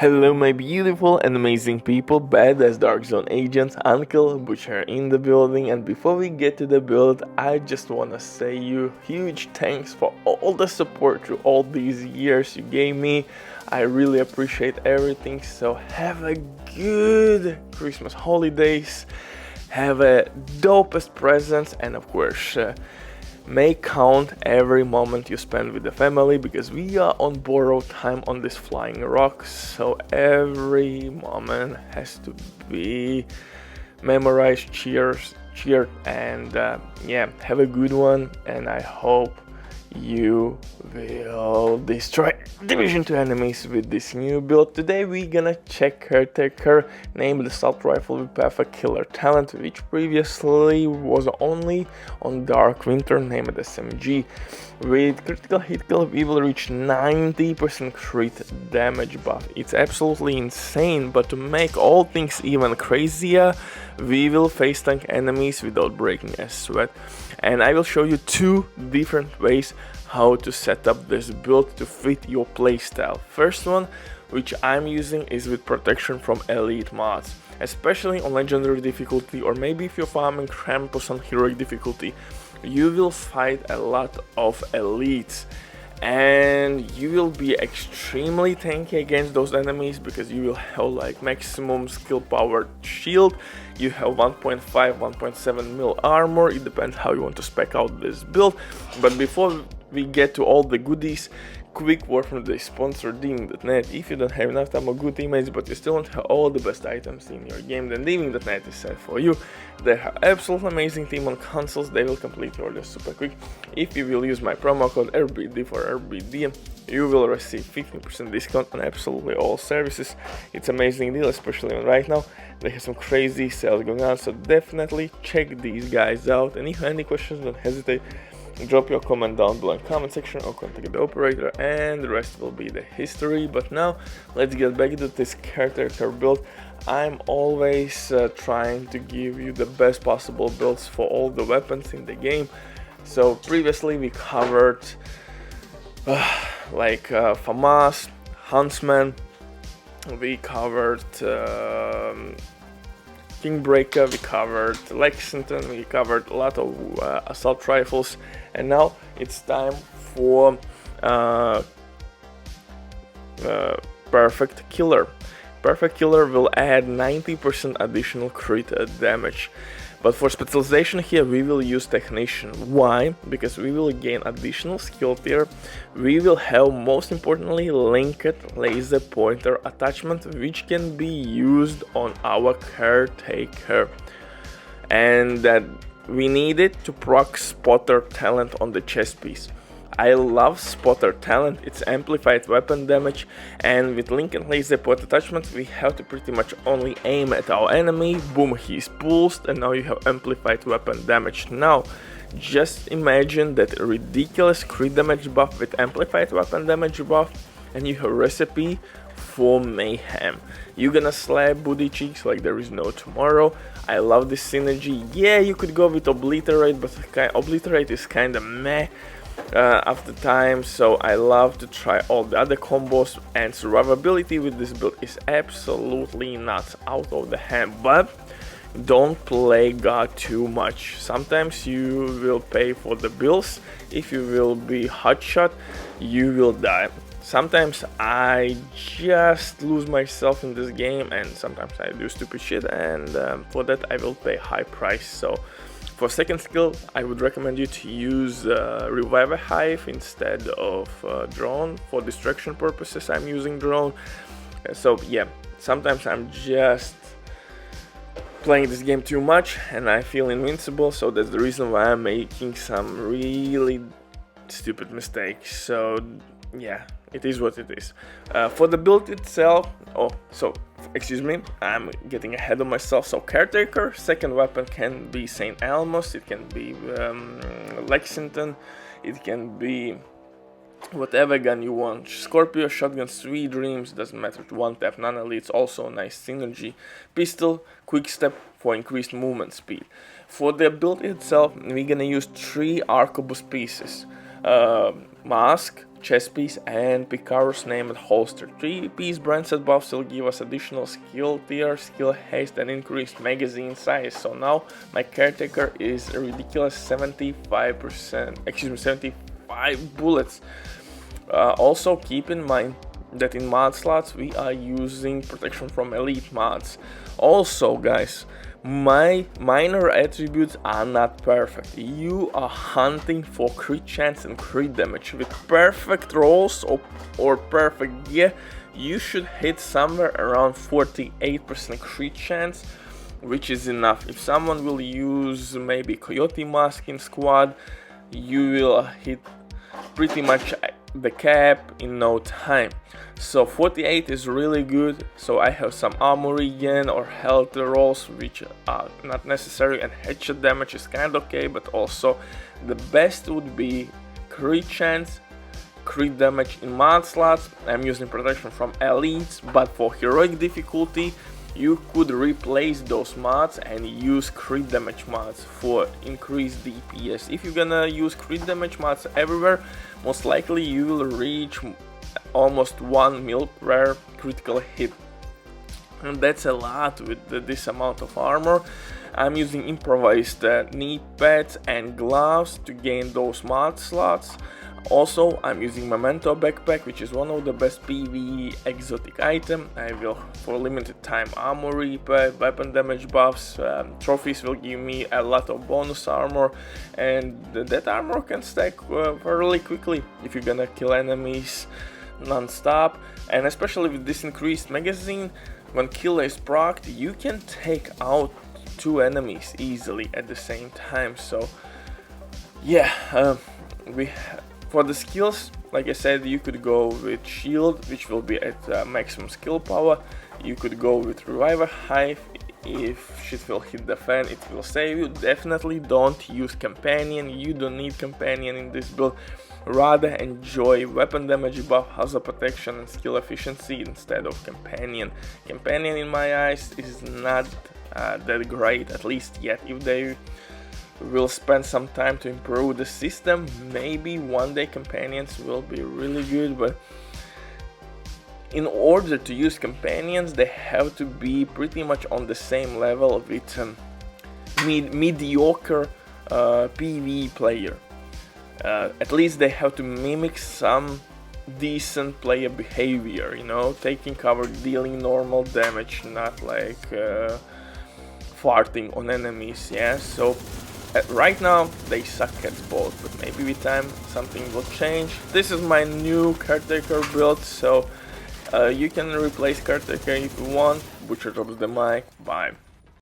Hello my beautiful and amazing people, badass Dark Zone agents, Uncle Butcher in the building, and before we get to the build, I just wanna say you huge thanks for all the support through all these years you gave me. I really appreciate everything, so have a good Christmas holidays, have a dopest presents, and of course, may count every moment you spend with the family, because we are on borrowed time on this flying rock, so every moment has to be memorized, cheered, and yeah, have a good one, and I hope you will destroy Division 2 enemies with this new build. Today we're gonna check Caretaker, named assault rifle with perfect killer talent, which previously was only on Dark Winter, named SMG. With critical hit kill we will reach 90% crit damage buff. It's absolutely insane, but to make all things even crazier, we will face tank enemies without breaking a sweat. And I will show you two different ways how to set up this build to fit your playstyle. First one, which I'm using, is with protection from elite mods, especially on legendary difficulty, or maybe if you're farming Krampus on heroic difficulty. You will fight a lot of elites and you will be extremely tanky against those enemies, because you will have like maximum skill powered shield, you have 1.5 1.7 mil armor, it depends how you want to spec out this build. But before we get to all the goodies, quick word from the sponsor Deming.net. If you don't have enough time or good teammates, but you still don't have all the best items in your game, then Deming.net is set for you. They have absolutely amazing team on consoles, they will complete your order super quick. If you will use my promo code RBD for RBD, you will receive 15% discount on absolutely all services. It's an amazing deal, especially right now. They have some crazy sales going on, so definitely check these guys out. And if you have any questions, don't hesitate. Drop your comment down below in the comment section or contact the operator, and the rest will be the history. But now let's get back to this Caretaker build. I'm always trying to give you the best possible builds for all the weapons in the game. So previously we covered FAMAS, Huntsman, we covered Kingbreaker, we covered Lexington, we covered a lot of assault rifles, and now it's time for Perfect Killer. Perfect Killer will add 90% additional crit damage. But for specialization here we will use Technician. Why? Because we will gain additional skill tier. We will have, most importantly, linked laser pointer attachment, which can be used on our Caretaker. And that we need it to proc Spotter talent on the chest piece. I love Spotter talent, it's amplified weapon damage, and with linked laser point attachment we have to pretty much only aim at our enemy, boom, he's pulsed, and now you have amplified weapon damage. Now just imagine that ridiculous crit damage buff with amplified weapon damage buff, and you have a recipe for mayhem. You're gonna slap booty cheeks like there is no tomorrow. I love this synergy. Yeah, you could go with Obliterate, but Obliterate is kinda meh after time, so I love to try all the other combos, and survivability with this build is absolutely nuts, out of the hand. But don't play God too much. Sometimes you will pay for the bills. If you will be hotshot, you will die. Sometimes I just lose myself in this game, and sometimes I do stupid shit, and for that I will pay high price. So for second skill, I would recommend you to use Reviver Hive instead of Drone. For distraction purposes, I'm using Drone. So yeah, sometimes I'm just playing this game too much and I feel invincible, so that's the reason why I'm making some really stupid mistakes. So yeah, it is what it is. For the build itself, excuse me, I'm getting ahead of myself. So Caretaker, second weapon can be St. Elmo's, it can be Lexington, it can be whatever gun you want. Scorpio, shotgun, Sweet Dreams, doesn't matter, to one tap, non-elites, also a nice synergy. Pistol, quick step for increased movement speed. For the build itself, we're gonna use 3 arquebus pieces. Mask, chest piece, and PICAROS named holster. 3-piece brand set buffs will give us additional skill tier, skill haste, and increased magazine size. So now my caretaker is a ridiculous 75 bullets. Also keep in mind that in mod slots we are using protection from elite mods. Also guys, my minor attributes are not perfect. You are hunting for crit chance and crit damage. With perfect rolls or perfect gear, you should hit somewhere around 48% crit chance, which is enough. If someone will use maybe Coyote Mask in squad, you will hit pretty much the cap in no time. So 48 is really good. So I have some armor regen or health rolls which are not necessary, and headshot damage is kind of okay, but also the best would be crit chance, crit damage in mod slots. I'm using protection from elites, but for heroic difficulty you could replace those mods and use crit damage mods for increased DPS. If you're gonna use crit damage mods everywhere, most likely you will reach almost 1 mil per critical hit, and that's a lot with this amount of armor. I'm using improvised knee pads and gloves to gain those mod slots. Also, I'm using Memento backpack, which is one of the best PvE exotic item. I will for limited time armor repair, weapon damage buffs, trophies will give me a lot of bonus armor, and that armor can stack fairly quickly if you're gonna kill enemies non-stop. And especially with this increased magazine, when kill is procced, you can take out 2 enemies easily at the same time. So yeah, for the skills, like I said, you could go with shield, which will be at maximum skill power. You could go with reviver hive. If shit will hit the fan, it will save you. Definitely don't use companion. You don't need companion in this build. Rather enjoy weapon damage buff, hazard protection, and skill efficiency instead of companion. Companion in my eyes is not that great, at least yet. If they will spend some time to improve the system, maybe one day companions will be really good, but in order to use companions they have to be pretty much on the same level with mediocre PvE player. At least they have to mimic some decent player behavior, you know, taking cover, dealing normal damage, not like farting on enemies. Yeah, so right now they suck at both, but maybe with time something will change. This is my new caretaker build, so you can replace caretaker if you want. Butcher drops the mic. Bye.